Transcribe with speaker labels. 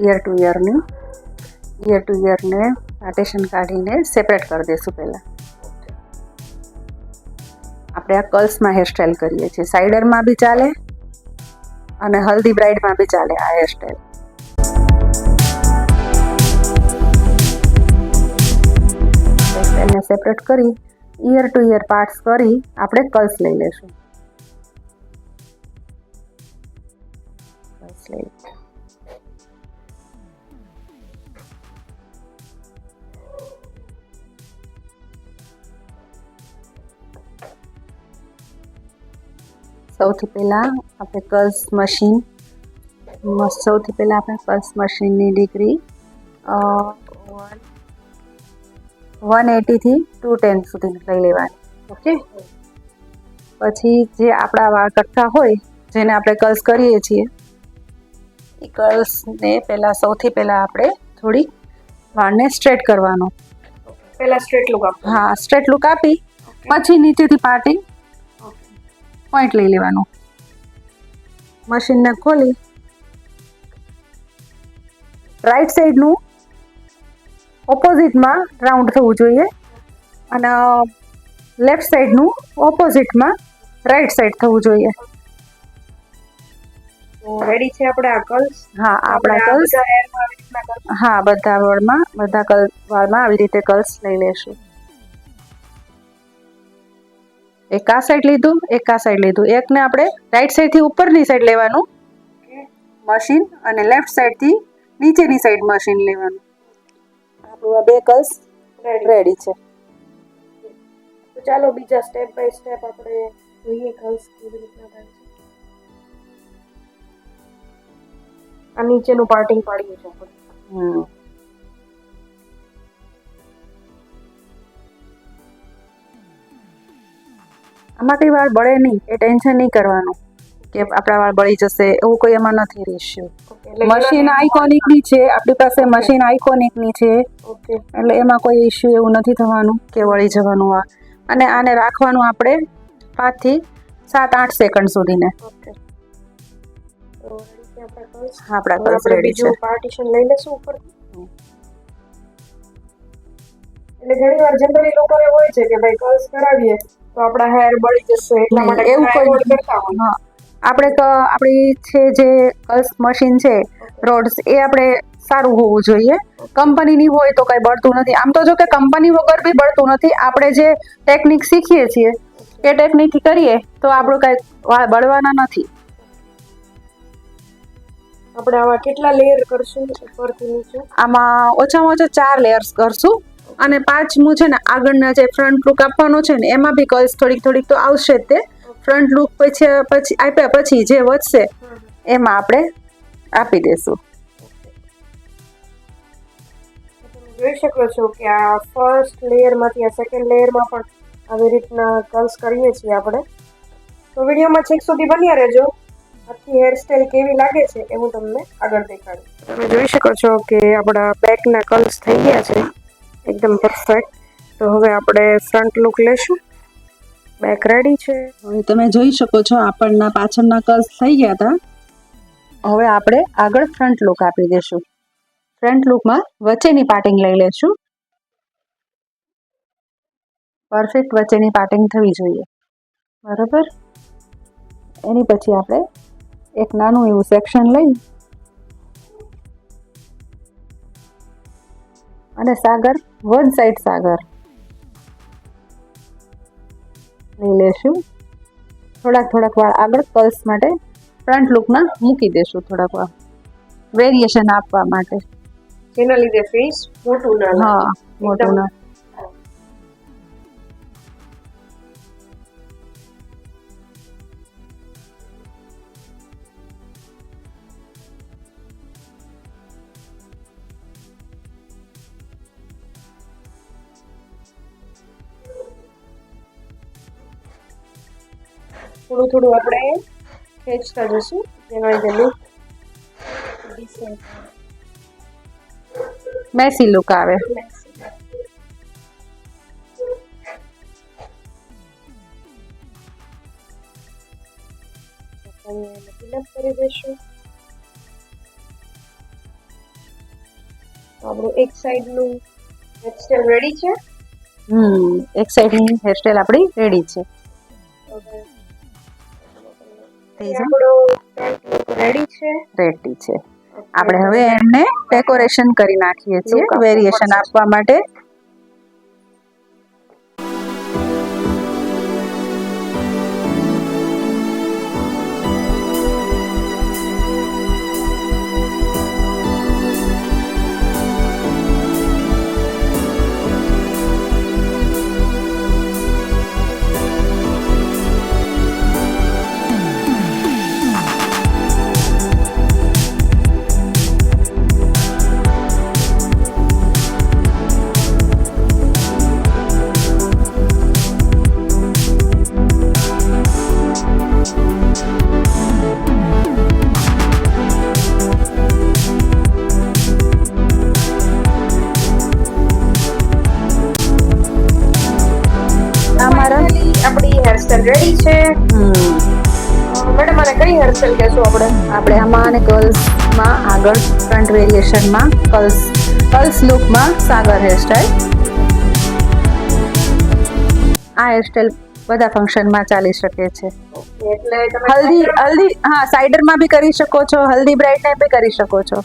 Speaker 1: ઈયર two ઈયરને partition કાઢીને separate કરી દઈશું. પહેલાં આપણે આ કર્લ્સમાં હેરસ્ટાઈલ કરીએ છીએ. સાઇડરમાં બી ચાલે અને હલ્દી બ્રાઇડમાં બી ચાલે આ હેરસ્ટાઈલ. હેરસ્ટાઈલને સેપરેટ કરી ઈયર ટુ ઈયર પાર્ટ્સ કરી આપણે કર્લ્સ લઈ લઈશું. સૌથી પહેલાં આપણે કર્લ્સ મશીનની ડિગ્રી 180 થી 210 સુધી લઈ લેવાની. ઓકે. પછી જે આપણા વાળ કટકા હોય જેને આપણે કર્લ્સ કરીએ છીએ એ કર્લ્સને સૌથી પહેલાં આપણે થોડી વાળને સ્ટ્રેટ કરવાનો.
Speaker 2: પહેલા સ્ટ્રેટ લુક આપો.
Speaker 1: હા, સ્ટ્રેટ લુક આપી પછી નીચેથી પાર્ટિંગ પોઈન્ટ લઈ લેવાનું. મશીનને ખોલી રાઈટ સાઈડનું ઓપોઝિટમાં રાઉન્ડ થવું જોઈએ અને લેફ્ટ સાઈડનું ઓપોઝિટમાં રાઈટ સાઈડ થવું જોઈએ.
Speaker 2: તો રેડી છે આપણે આ કર્લ્સ.
Speaker 1: હા, આપણા કર્લ્સ હા બધા વાળમાં આવી રીતે કર્લ્સ લઈ લેશું. એક આ સાઈડ લીધું, એક આ સાઈડ લીધું. એકને આપણે રાઈટ સાઈડથી ઉપરની સાઈડ લેવાનું મશીન અને લેફ્ટ સાઈડથી નીચેની સાઈડ મશીન લેવાનું. આપણું આ બે કર્લ્સ રેડી છે.
Speaker 2: તો ચાલો બીજા સ્ટેપ બાય સ્ટેપ આપણે જોઈએ કર્લ્સ કેવી રીતના થાય છે. આ નીચેનું પાર્ટિંગ પાડીએ છીએ આપણે.
Speaker 1: આમાં કંઈ વાળ બળે નહીં એ ટેન્શન નહીં કરવાનું કે આપણા વાળ બળી જશે, એવું કોઈ એમાં નથી ઇશ્યુ. મશીન આઇકોનિકની છે, આપણી પાસે મશીન આઇકોનિકની છે.
Speaker 2: ઓકે.
Speaker 1: એટલે એમાં કોઈ ઇશ્યુ એવું નથી થવાનું કે વળી જવાનું આ. અને આને રાખવાનું આપણે 5 થી 7-8 સેકન્ડ સુધીને.
Speaker 2: ઓકે. તો રેડી છે
Speaker 1: આપણા કર્લ્સ રેડી છે.
Speaker 2: પાર્ટીશન લઈ લેશું ઉપર. એટલે ઘણીવાર જનરલી લોકોને હોય છે કે ભાઈ કર્લ્સ કરાવીએ તો આપણા હેર બળી જશે એટલા માટે
Speaker 1: એવું કોઈ
Speaker 2: કરતા હોય.
Speaker 1: હા, આપણે તો આપણી છે જે કર્લ્સ મશીન છે રોડ્સ એ આપણે સારું હોવું જોઈએ. કંપનીની હોય તો કંઈ બળતું નથી. આમ તો જો કે કંપની વગર બી બળતું નથી. આપણે જે ટેકનિક શીખીએ છીએ એ ટેકનિકથી કરીએ તો આપણું કંઈ વાળ બળવાના નથી.
Speaker 2: આપણે આવા કેટલા લેયર કરશું ઉપરથી નીચે?
Speaker 1: આમાં ઓછામાં ઓછા 4 લેયર્સ કરશું અને 5મું છે ને આગળના જે ફ્રન્ટ લુક આપવાનો છે ને એમાં બી કર્લ્સ થોડીક તો આવશે જ. તે ફ્રન્ટ લુક પછી આપ્યા પછી જે વધશે એમાં આપણે આપી દેશું.
Speaker 2: જોઈ શકો છો કે આ ફર્સ્ટ લેયરમાંથી આ સેકન્ડ લેયરમાં પણ આવી રીતના કર્લ્સ કરીએ છીએ આપણે. તો વિડીયોમાં છેક સુધી બન્યા રહેજો. આખી હેરસ્ટાઈલ કેવી લાગે છે એ હું તમને આગળ દેખાડું. તમે જોઈ શકો છો કે આપણા બેકના કર્લ્સ થઈ ગયા છે એકદમ પરફેક્ટ. તો હવે આપણે ફ્રન્ટ લુક લેશું. બેક રેડી છે.
Speaker 1: હવે તમે જોઈ શકો છો આપણના પાછળના કર્લ્સ થઈ ગયા હતા. હવે આપણે આગળ ફ્રન્ટ લુક આપી દઈશું. ફ્રન્ટ લુકમાં વચ્ચેની પાર્ટિંગ લઈ લેશું. પરફેક્ટ વચ્ચેની પાર્ટિંગ થવી જોઈએ. બરાબર. એની પછી આપણે એક નાનું એવું સેક્શન લઈ અને વન સાઈડ સાગર લઈ લેશું. થોડાક વાળ આગળ કર્લ્સ માટે ફ્રન્ટ લુકમાં મૂકી દેશું. થોડાક વાર વેરિએશન આપવા માટે.
Speaker 2: જેના લીધે ફેસ મોટું ના લાગે.
Speaker 1: હા, મોટું ના.
Speaker 2: થોડું આપણે ખેંચતા જશું જેના લીધે લુક
Speaker 1: મેસી લુક આવે.
Speaker 2: કરી દઈશું. આપણું એક સાઈડનું હેરસ્ટાઈલ રેડી છે.
Speaker 1: એક સાઈડની હેરસ્ટાઈલ આપણી રેડી છે.
Speaker 2: ઓકે,
Speaker 1: થઈ જાય
Speaker 2: આપણું ફ્રન્ટ લુક રેડી છે.
Speaker 1: રેડી છે. આપણે હવે એમને ડેકોરેશન કરી નાખીએ છીએ વેરિએશન આપવા માટે.
Speaker 2: આપણી હેરસ્ટાઈલ રેડી છે. મેડમ આને કઈ હેરસ્ટાઈલ કહેશું
Speaker 1: આપણે આમાં અને કર્લ્સમાં આગળ ફ્રન્ટ વેરિએશનમાં કર્લ્સ લુકમાં સાગર હેરસ્ટાઈલ. આ હેરસ્ટાઈલ બધા ફંક્શનમાં ચાલી શકે છે.
Speaker 2: એટલે તમે
Speaker 1: હલ્દી હા સાઇડરમાં બી કરી શકો છો, હલ્દી બ્રાઇડને બી કરી શકો છો.